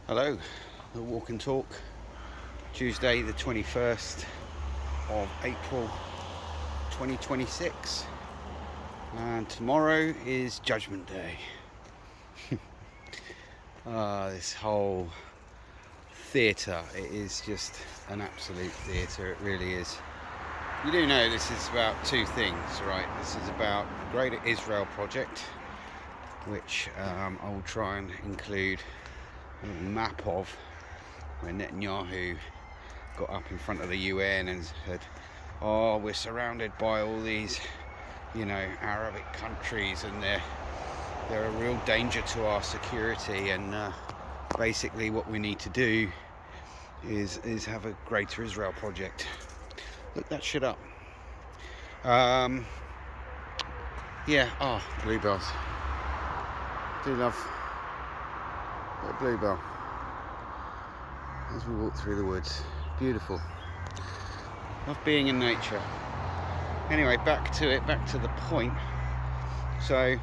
Hello, the Walk and Talk, Tuesday the 21st of April 2026, and tomorrow is Judgment Day. This whole theatre, it is just an absolute theatre, it really is. You do know this is about two things, right? This is about the Greater Israel Project, which I will try and include a map of when Netanyahu got up in front of the UN and said, "Oh, we're surrounded by all these, Arabic countries, and they're a real danger to our security. And basically, what we need to do is have a Greater Israel Project." Look that shit up. Bluebells. Do love a bluebell as we walk through the woods. Beautiful. Love being in nature. Anyway, back to the point. So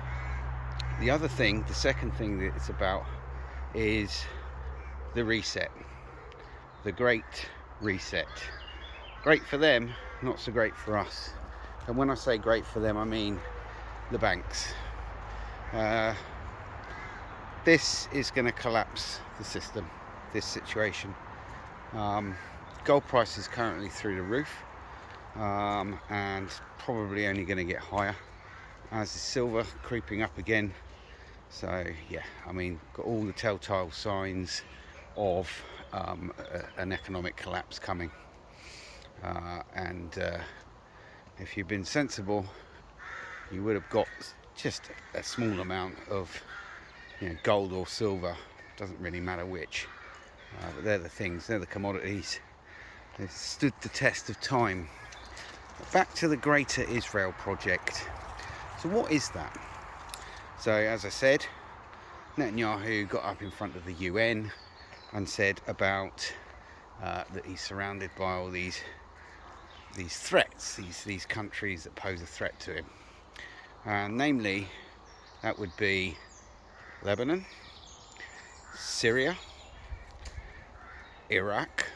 the second thing that it's about is the reset. The Great Reset. Great for them, not so great for us. And when I say great for them, I mean the banks. This is going to collapse the system, this situation. Gold price is currently through the roof, and probably only going to get higher, as is silver creeping up again. So got all the telltale signs of an economic collapse coming. If you've been sensible, you would have got just a small amount of gold or silver, doesn't really matter which, but they're the commodities. They've stood the test of time. Back to the Greater Israel Project. So what is that? So as I said, Netanyahu got up in front of the UN and said about that he's surrounded by all these threats, these countries that pose a threat to him, and namely that would be Lebanon, Syria, Iraq,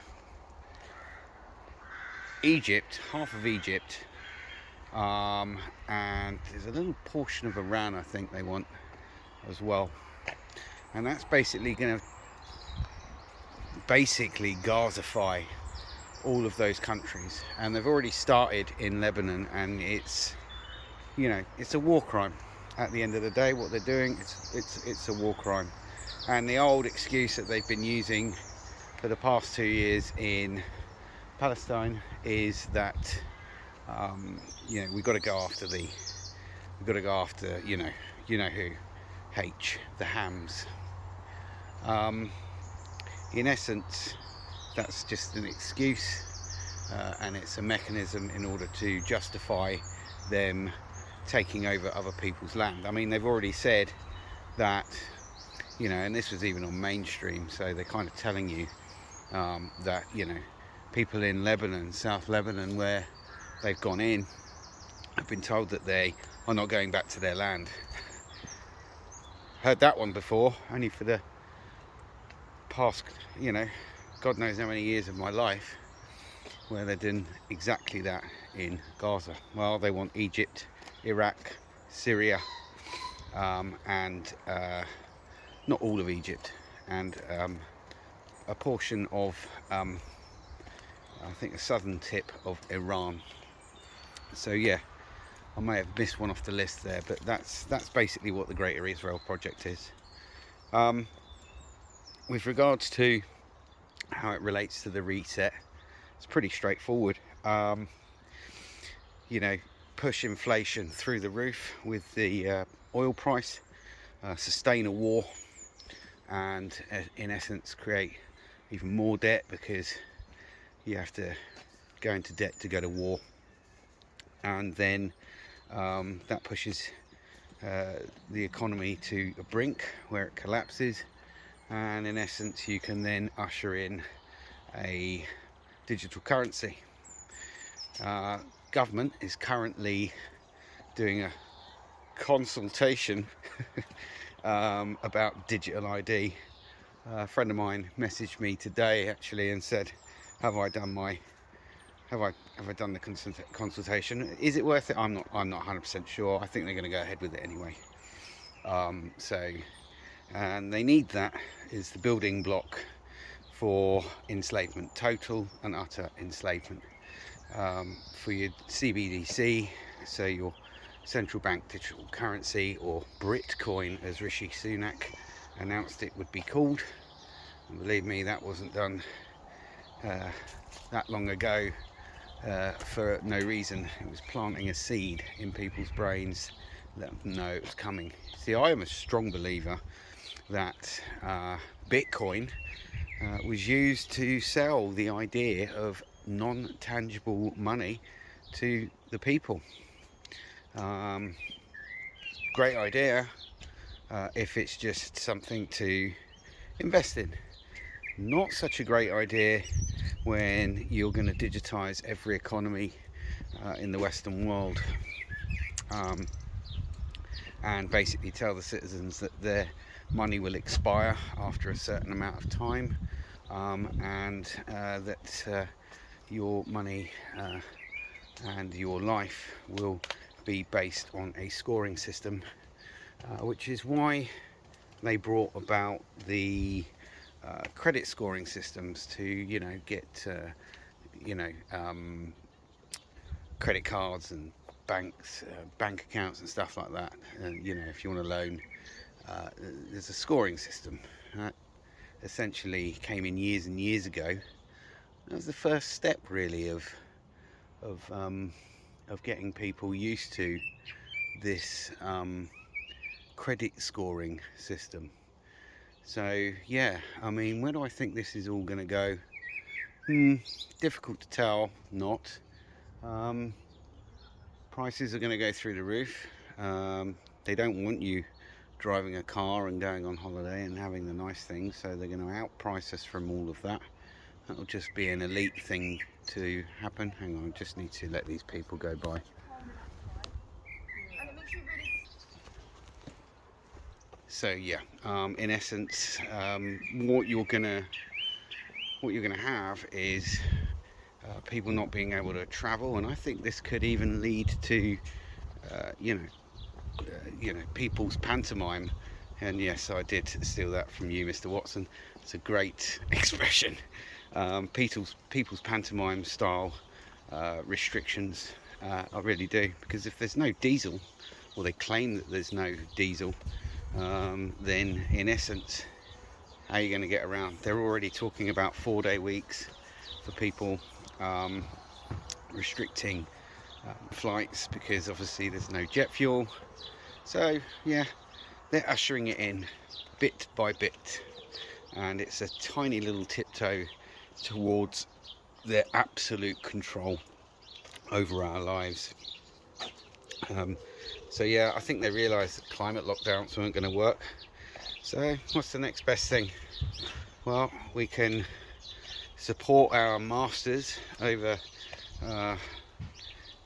Egypt, half of Egypt, and there's a little portion of Iran I think they want as well. And that's basically going to Gazify all of those countries. And they've already started in Lebanon, and it's a war crime. At the end of the day, what they're doing, it's a war crime. And the old excuse that they've been using for the past 2 years in Palestine is that we've got to go after you know who, the Hams. In essence, that's just an excuse, and it's a mechanism in order to justify them taking over other people's land. I mean, they've already said that, and this was even on mainstream, so they're kind of telling you that, people in Lebanon, South Lebanon, where they've gone in, have been told that they are not going back to their land. Heard that one before, only for the past, God knows how many years of my life, where they're doing exactly that in Gaza. Well, they want Egypt, Iraq, Syria, and not all of Egypt, and a portion of I think the southern tip of Iran. So I may have missed one off the list there, but that's basically what the Greater Israel Project is. With regards to how it relates to the reset, it's pretty straightforward. Push inflation through the roof with the oil price, sustain a war, and in essence create even more debt, because you have to go into debt to go to war, and then that pushes the economy to a brink where it collapses, and in essence you can then usher in a digital currency. Government is currently doing a consultation about digital ID. A friend of mine messaged me today actually and said, have I done the consultation? Is it worth it? I'm not 100% sure. I think they're going to go ahead with it anyway. And they need that is the building block for enslavement, total and utter enslavement. For your CBDC, so your central bank digital currency, or Britcoin as Rishi Sunak announced it would be called. And believe me, that wasn't done that long ago for no reason. It was planting a seed in people's brains, let them know it was coming. See, I am a strong believer that Bitcoin was used to sell the idea of non-tangible money to the people. Great idea if it's just something to invest in. Not such a great idea when you're going to digitize every economy in the Western world, and basically tell the citizens that their money will expire after a certain amount of time, and that your money and your life will be based on a scoring system, which is why they brought about the credit scoring systems to get credit cards and bank accounts and stuff like that. And if you want a loan, there's a scoring system that essentially came in years and years ago. That was the first step really of getting people used to this credit scoring system. So yeah, I mean, where do I think this is all going to go? Difficult to tell. Not. Prices are going to go through the roof. They don't want you driving a car and going on holiday and having the nice things, so they're going to outprice us from all of that. That'll just be an elite thing to happen. Hang on, I just need to let these people go by. So yeah, in essence, what you're gonna have is people not being able to travel, and I think this could even lead to people's pantomime. And yes, I did steal that from you, Mr. Watson. It's a great expression. People's pantomime style restrictions. I really do, because if there's no diesel, or they claim that there's no diesel, then in essence, how are you going to get around? They're already talking about 4-day weeks for people, restricting flights because obviously there's no jet fuel. So yeah, they're ushering it in bit by bit, and it's a tiny little tiptoe towards their absolute control over our lives. So yeah, I think they realised that climate lockdowns weren't going to work. So what's the next best thing? Well, we can support our masters over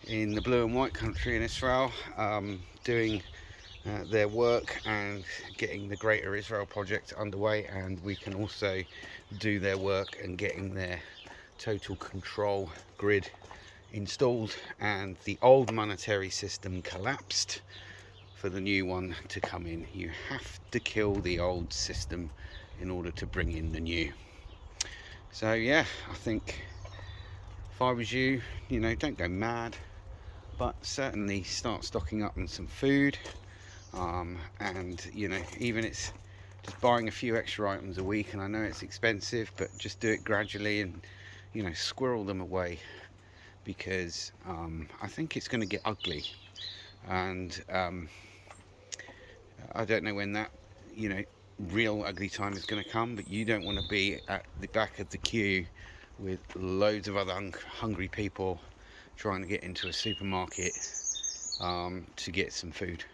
in the blue and white country in Israel, doing their work and getting the Greater Israel Project underway, and we can also do their work and getting their total control grid installed, and the old monetary system collapsed for the new one to come in. You have to kill the old system in order to bring in the new. So yeah, I think if I was you, don't go mad, but certainly start stocking up on some food, and even it's just buying a few extra items a week. And I know it's expensive, but just do it gradually and squirrel them away, because I think it's going to get ugly, and I don't know when that real ugly time is going to come, but you don't want to be at the back of the queue with loads of other hungry people trying to get into a supermarket to get some food.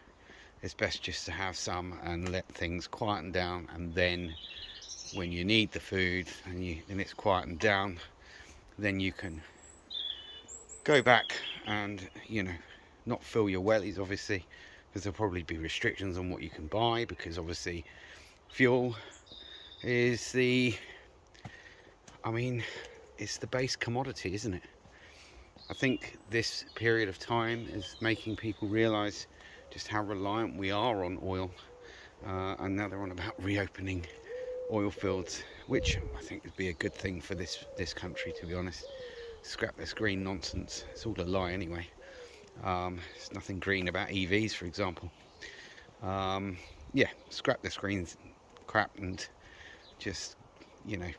It's best just to have some and let things quieten down, and then when you need the food and it's quietened down, then you can go back and not fill your wellies, obviously, because there'll probably be restrictions on what you can buy, because obviously fuel, is it's the base commodity, isn't it? I think this period of time is making people realise just how reliant we are on oil, and now they're on about reopening oil fields, which I think would be a good thing for this country, to be honest. Scrap this green nonsense. It's all a lie anyway. There's nothing green about EVs, for example. Yeah, scrap this green crap and just, you know,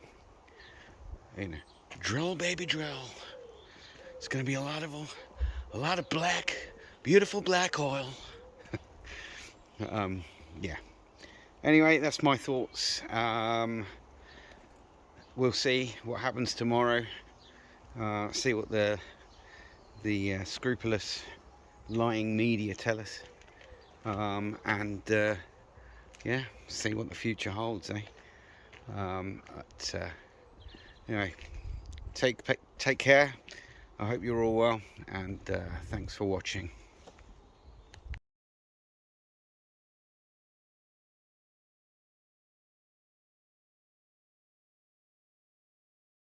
drill, baby, drill. It's going to be a lot of black, beautiful black oil. Yeah. Anyway, that's my thoughts. We'll see what happens tomorrow. See what the scrupulous, lying media tell us, and yeah, see what the future holds, eh? Anyway, take care. I hope you're all well, and thanks for watching.